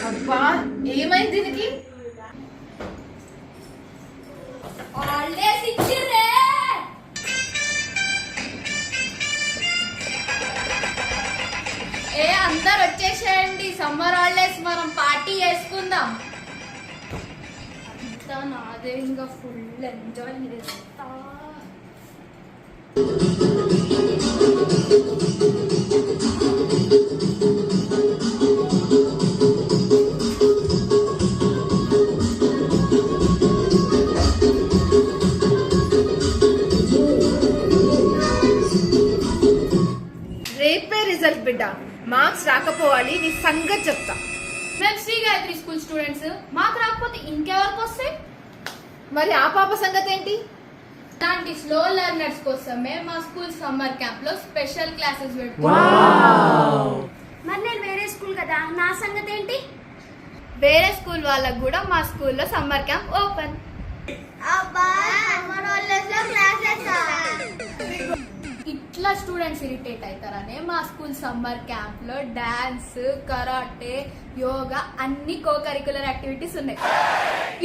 అబ్బా ఏమైంది దీనికి? అందరు వచ్చేసేయండి, సమ్మర్ హాలిడేస్ మనం పార్టీ చేసుకుందాం. అంతా నాదే, ఇంకా ఫుల్ ఎంజాయ్ చేస్తా. రేపే రిజల్ట్ బిడ్డ, మార్క్స్ రాకపోవాలి, నీ సంగతి చెప్తా. మేము శ్రీ గాయత్రి స్కూల్ స్టూడెంట్స్, మాకు రాకపోతే ఇంకెవరికి వస్తాయి? మరి ఆ పాప సంగతి ఏంటి? ఇలాంటి స్లో లెర్నర్స్ కోసమే మా స్కూల్ సమ్మర్ క్యాంప్ లో స్పెషల్ క్లాసెస్ పెడతాం. మరి నేను వేరే స్కూల్ కదా, నా సంగతి ఏంటి? వేరే స్కూల్ వాళ్ళకు కూడా మా స్కూల్లో సమ్మర్ క్యాంప్ ఓపెన్. ఇట్లా స్టూడెంట్స్ ఇరిటేట్ అవుతారనే మా స్కూల్ సమ్మర్ క్యాంప్ లో డాన్స్, కరాటే, యోగా అన్ని కో కరికులర్ యాక్టివిటీస్ ఉన్నాయి.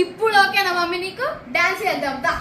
ఇప్పుడు ఓకేనా మమ్మీ నీకు? డాన్స్ చేద్దాం దా.